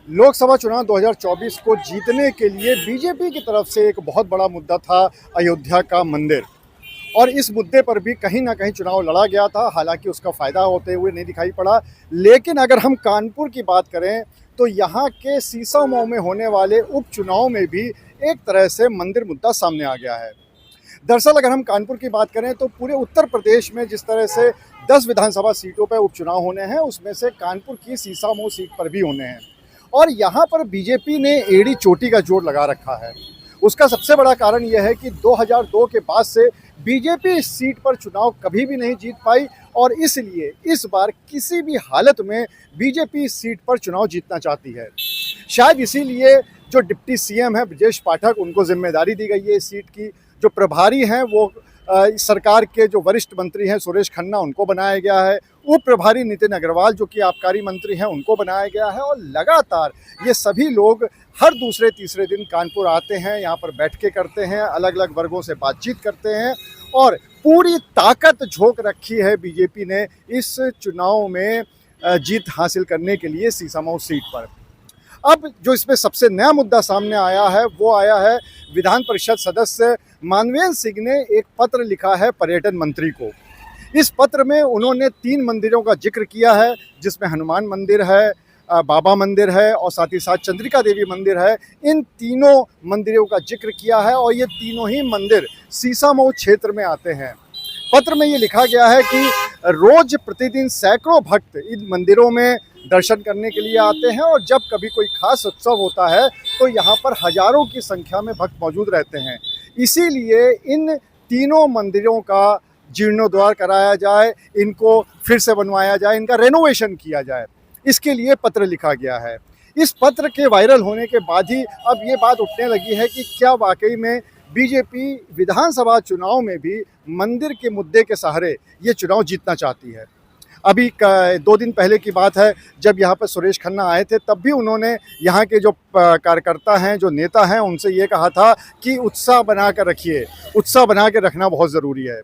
लोकसभा चुनाव 2024 को जीतने के लिए बीजेपी की तरफ से एक बहुत बड़ा मुद्दा था अयोध्या का मंदिर। और इस मुद्दे पर भी कहीं ना कहीं चुनाव लड़ा गया था, हालांकि उसका फ़ायदा होते हुए नहीं दिखाई पड़ा। लेकिन अगर हम कानपुर की बात करें तो यहाँ के सीसामऊ में होने वाले उपचुनाव में भी एक तरह से मंदिर मुद्दा सामने आ गया है। दरअसल अगर हम कानपुर की बात करें तो पूरे उत्तर प्रदेश में जिस तरह से 10 विधानसभा सीटों पर उपचुनाव होने हैं, उसमें से कानपुर की सीसामऊ सीट पर भी होने हैं। और यहाँ पर बीजेपी ने एड़ी चोटी का जोर लगा रखा है। उसका सबसे बड़ा कारण यह है कि 2002 के बाद से बीजेपी इस सीट पर चुनाव कभी भी नहीं जीत पाई और इसलिए इस बार किसी भी हालत में बीजेपी इस सीट पर चुनाव जीतना चाहती है। शायद इसीलिए जो डिप्टी सीएम है ब्रजेश पाठक, उनको जिम्मेदारी दी गई है इस सीट की। जो प्रभारी हैं वो सरकार के जो वरिष्ठ मंत्री हैं सुरेश खन्ना, उनको बनाया गया है। उप प्रभारी नितिन अग्रवाल जो कि आबकारी मंत्री हैं, उनको बनाया गया है। और लगातार ये सभी लोग हर दूसरे तीसरे दिन कानपुर आते हैं, यहाँ पर बैठकें करते हैं, अलग अलग वर्गों से बातचीत करते हैं और पूरी ताकत झोंक रखी है बीजेपी ने इस चुनाव में जीत हासिल करने के लिए सीसामऊ सीट पर। अब जो इसमें सबसे नया मुद्दा सामने आया है वो आया है विधान परिषद सदस्य मानवेंद्र सिंह ने एक पत्र लिखा है पर्यटन मंत्री को। इस पत्र में उन्होंने 3 मंदिरों का जिक्र किया है, जिसमें हनुमान मंदिर है, बाबा मंदिर है और साथ ही साथ चंद्रिका देवी मंदिर है। इन तीनों मंदिरों का जिक्र किया है और ये तीनों ही मंदिर सीसामऊ क्षेत्र में आते हैं। पत्र में ये लिखा गया है कि रोज प्रतिदिन सैकड़ों भक्त इन मंदिरों में दर्शन करने के लिए आते हैं और जब कभी कोई खास उत्सव होता है तो यहाँ पर हजारों की संख्या में भक्त मौजूद रहते हैं। इसीलिए इन तीनों मंदिरों का जीर्णोद्धार कराया जाए, इनको फिर से बनवाया जाए, इनका रेनोवेशन किया जाए, इसके लिए पत्र लिखा गया है। इस पत्र के वायरल होने के बाद ही अब ये बात उठने लगी है कि क्या वाकई में बीजेपी विधानसभा चुनाव में भी मंदिर के मुद्दे के सहारे ये चुनाव जीतना चाहती है। अभी 2 दिन पहले की बात है, जब यहाँ पर सुरेश खन्ना आए थे तब भी उन्होंने यहाँ के जो कार्यकर्ता हैं, जो नेता हैं, उनसे ये कहा था कि उत्साह बना कर रखिए, उत्साह बना के रखना बहुत ज़रूरी है।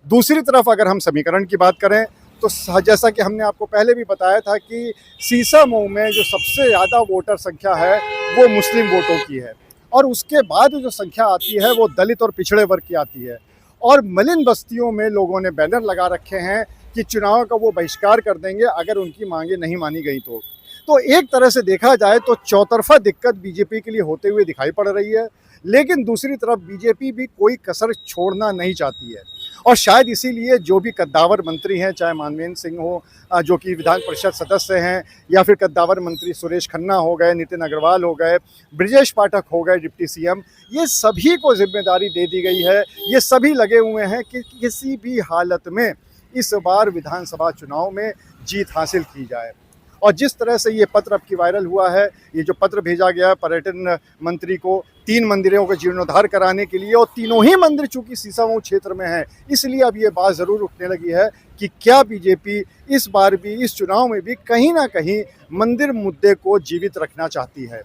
दूसरी तरफ अगर हम समीकरण की बात करें तो जैसा कि हमने आपको पहले भी बताया था कि सीसामऊ में जो सबसे ज़्यादा वोटर संख्या है वो मुस्लिम वोटों की है और उसके बाद जो संख्या आती है वो दलित और पिछड़े वर्ग की आती है। और मलिन बस्तियों में लोगों ने बैनर लगा रखे हैं कि चुनाव का वो बहिष्कार कर देंगे अगर उनकी मांगें नहीं मानी गई तो एक तरह से देखा जाए तो चौतरफा दिक्कत बीजेपी के लिए होते हुए दिखाई पड़ रही है। लेकिन दूसरी तरफ बीजेपी भी कोई कसर छोड़ना नहीं चाहती है और शायद इसीलिए जो भी कद्दावर मंत्री हैं, चाहे मानवेंद्र सिंह हो जो कि विधान परिषद सदस्य हैं, या फिर कद्दावर मंत्री सुरेश खन्ना हो गए, नितिन अग्रवाल हो गए, ब्रजेश पाठक हो गए डिप्टी सीएम, ये सभी को जिम्मेदारी दे दी गई है। ये सभी लगे हुए हैं कि किसी भी हालत में इस बार विधानसभा चुनाव में जीत हासिल की जाए। और जिस तरह से ये पत्र अब की वायरल हुआ है, ये जो पत्र भेजा गया है पर्यटन मंत्री को 3 मंदिरों का जीर्णोद्धार कराने के लिए, और तीनों ही मंदिर चूंकि सीसामऊ क्षेत्र में है, इसलिए अब ये बात ज़रूर उठने लगी है कि क्या बीजेपी इस बार भी इस चुनाव में भी कहीं ना कहीं मंदिर मुद्दे को जीवित रखना चाहती है।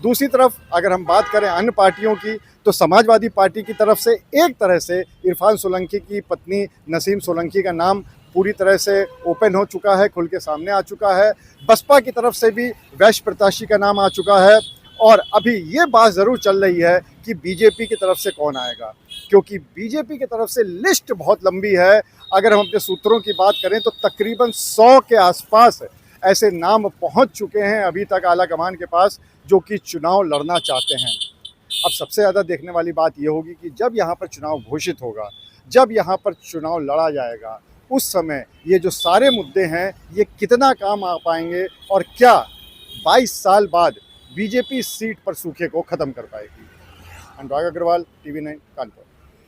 दूसरी तरफ अगर हम बात करें अन्य पार्टियों की तो समाजवादी पार्टी की तरफ से एक तरह से इरफान सोलंकी की पत्नी नसीम सोलंकी का नाम पूरी तरह से ओपन हो चुका है, खुल के सामने आ चुका है। बसपा की तरफ से भी वैश्य प्रत्याशी का नाम आ चुका है और अभी ये बात ज़रूर चल रही है कि बीजेपी की तरफ से कौन आएगा, क्योंकि बीजेपी की तरफ से लिस्ट बहुत लंबी है। अगर हम अपने सूत्रों की बात करें तो तकरीबन 100 के आसपास ऐसे नाम पहुंच चुके हैं अभी तक आला कमान के पास जो कि चुनाव लड़ना चाहते हैं। अब सबसे ज़्यादा देखने वाली बात ये होगी कि जब यहाँ पर चुनाव घोषित होगा, जब यहाँ पर चुनाव लड़ा जाएगा, उस समय ये जो सारे मुद्दे हैं ये कितना काम आ पाएंगे और क्या 22 साल बाद बीजेपी इस सीट पर सूखे को ख़त्म कर पाएगी। अनुराग अग्रवाल, TV9 कानपुर।